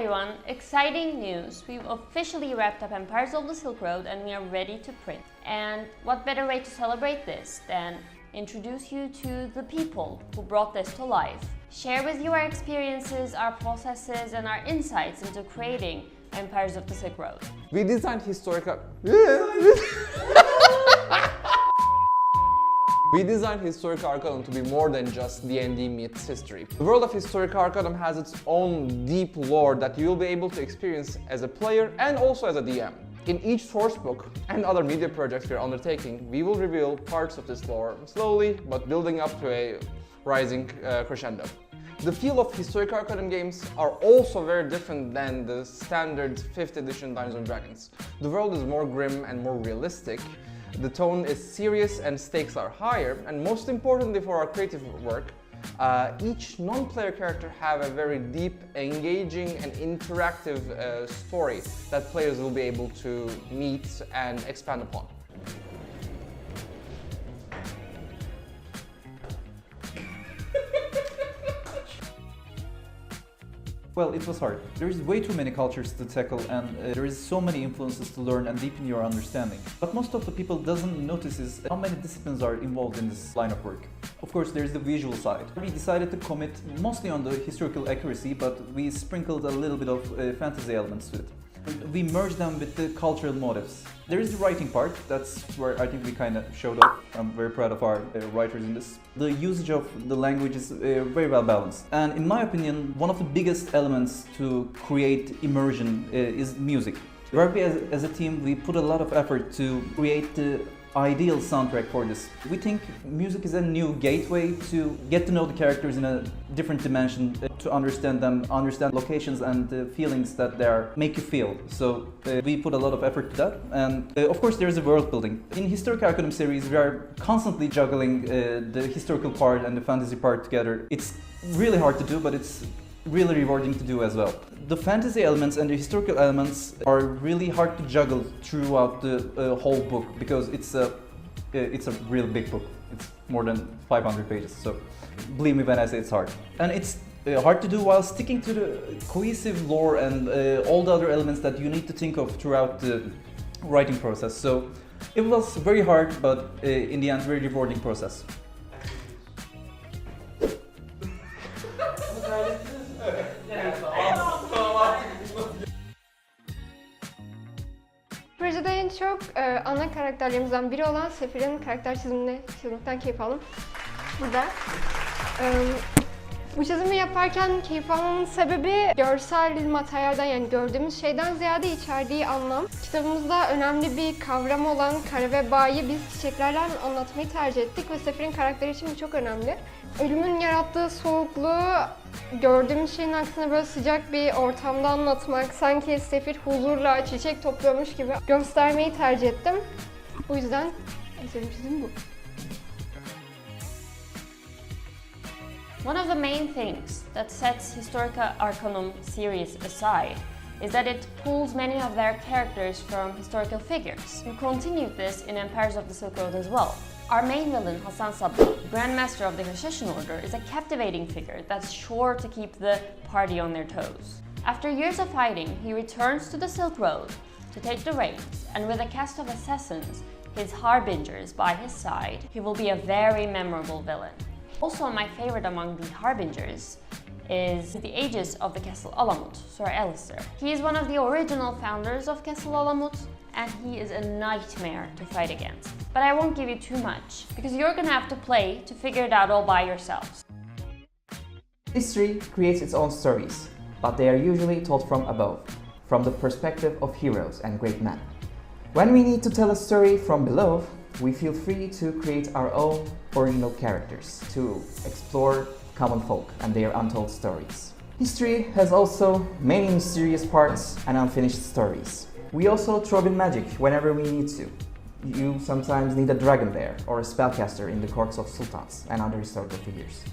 everyone, exciting news! We've officially wrapped up Empires of the Silk Road and we are ready to print. And what better way to celebrate this than introduce you to the people who brought this to life. Share with you our experiences, our processes, and our insights into creating Empires of the Silk Road. We designed Historica... We designed Historica Arcanum to be more than just D&D meets history. The world of Historica Arcanum has its own deep lore that you'll be able to experience as a player and also as a DM. In each sourcebook and other media projects we're undertaking, we will reveal parts of this lore slowly, but building up to a rising crescendo. The feel of Historica Arcanum games are also very different than the standard 5th edition Dungeons & Dragons. The world is more grim and more realistic, the tone is serious and stakes are higher, and most importantly for our creative work, each non-player character have a very deep, engaging and interactive story that players will be able to meet and expand upon. Well, it was hard. There is way too many cultures to tackle and there is so many influences to learn and deepen your understanding. What most of the people doesn't notice is how many disciplines are involved in this line of work. Of course, there's the visual side. We decided to commit mostly on the historical accuracy, but we sprinkled a little bit of fantasy elements to it. We merged them with the cultural motives. There is the writing part, that's where I think we kind of showed off. I'm very proud of our writers in this. The usage of the language is very well balanced. And in my opinion, one of the biggest elements to create immersion is music. Where we as a team, we put a lot of effort to create the ideal soundtrack for this. We think music is a new gateway to get to know the characters in a different dimension, to understand them, understand locations and the feelings that they make you feel. So we put a lot of effort to that. And of course there's the world building. In Historica Arcanum series we are constantly juggling the historical part and the fantasy part together. It's really hard to do, but it's really rewarding to do as well. The fantasy elements and the historical elements are really hard to juggle throughout the whole book because it's a real big book. It's more than 500 pages, so believe me when I say it's hard. And it's hard to do while sticking to the cohesive lore and all the other elements that you need to think of throughout the writing process. So it was very hard, but in the end, very rewarding process. Projede en çok ana karakterlerimizden biri olan Sefir'in karakter çizimini çizmekten keyif aldım. Burada. Bu çizimi yaparken keyif almamın sebebi görsel materyalden, yani gördüğümüz şeyden ziyade içerdiği anlam. Kitabımızda önemli bir kavram olan kara ve bağı biz çiçeklerle anlatmayı tercih ettik ve Sefir'in karakteri için bu çok önemli. Ölümün yarattığı soğukluğu gördüğümüz şeyin aksine böyle sıcak bir ortamda anlatmak, sanki Sefir huzurla çiçek topluyormuş gibi göstermeyi tercih ettim. Bu yüzden en sevdiğim çizim bu. One of the main things that sets Historica Arcanum series aside is that it pulls many of their characters from historical figures. We continued this in Empires of the Silk Road as well. Our main villain, Hasan Sabah, Grand Master of the Hashashin Order, is a captivating figure that's sure to keep the party on their toes. After years of fighting, he returns to the Silk Road to take the reins, and with a cast of assassins, his harbingers by his side, he will be a very memorable villain. Also, my favorite among the harbingers is the Aegis of the Castle Alamut, Sir Alistair. He is one of the original founders of Castle Alamut, and he is a nightmare to fight against. But I won't give you too much, because you're gonna have to play to figure it out all by yourselves. History creates its own stories, but they are usually told from above, from the perspective of heroes and great men. When we need to tell a story from below, we feel free to create our own original characters, to explore common folk and their untold stories. History has also many mysterious parts and unfinished stories. We also throw in magic whenever we need to. You sometimes need a dragon bear or a spellcaster in the courts of sultans and other historical figures.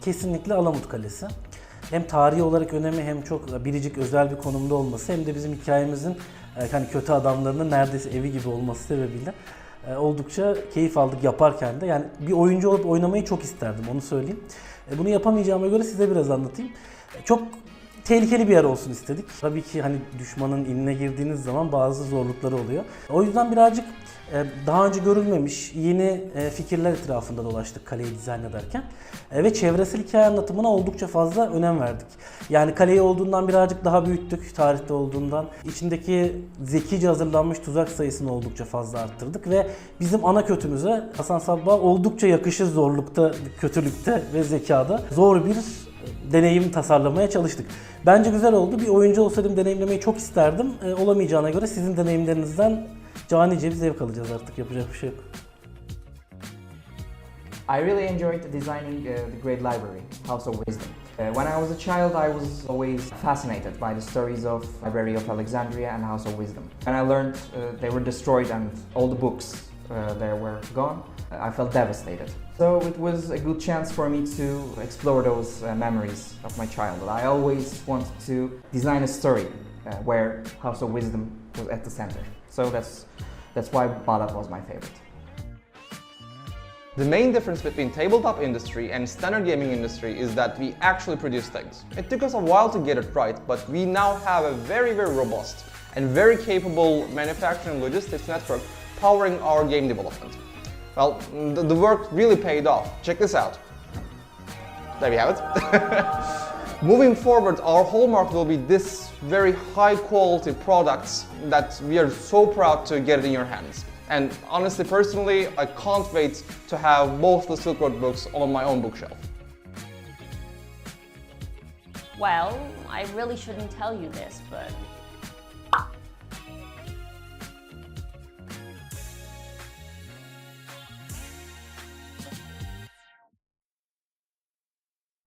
Kesinlikle Alamut Kalesi. Hem tarihi olarak önemi hem çok biricik özel bir konumda olması hem de bizim hikayemizin Hani kötü adamlarının neredeyse evi gibi olması sebebiyle oldukça keyif aldık yaparken de. Yani bir oyuncu olup oynamayı çok isterdim, onu söyleyeyim. Bunu yapamayacağıma göre size biraz anlatayım. Çok tehlikeli bir yer olsun istedik. Tabii ki hani düşmanın iline girdiğiniz zaman bazı zorlukları oluyor. O yüzden birazcık daha önce görülmemiş yeni fikirler etrafında dolaştık kaleyi dizayn ederken. Ve çevresel hikaye anlatımına oldukça fazla önem verdik. Yani kaleyi olduğundan birazcık daha büyüttük, tarihte olduğundan. İçindeki zekice hazırlanmış tuzak sayısını oldukça fazla arttırdık ve bizim ana kötümüze Hasan Sabbah oldukça yakışır zorlukta, kötülükte ve zekada zor bir deneyim tasarlamaya çalıştık. Bence güzel oldu. Bir oyuncu olsaydım deneyimlemeyi çok isterdim. Olamayacağına göre sizin deneyimlerinizden canice bir zevk alacağız artık. Yapacak bir şey yok. I really enjoyed designing the Great Library, House of Wisdom. When I was a child, I was always fascinated by the stories of Library of Alexandria and House of Wisdom. When I learned they were destroyed and all the books there were gone, I felt devastated. So it was a good chance for me to explore those memories of my childhood. I always wanted to design a story where House of Wisdom was at the center. So that's why Balat was my favorite. The main difference between tabletop industry and standard gaming industry is that we actually produce things. It took us a while to get it right, but we now have a very robust and very capable manufacturing logistics network powering our game development. Well, the work really paid off. Check this out. There we have it. Moving forward, our hallmark will be this very high quality products that we are so proud to get it in your hands. And honestly, personally, I can't wait to have both the Silk Road books on my own bookshelf. Well, I really shouldn't tell you this, but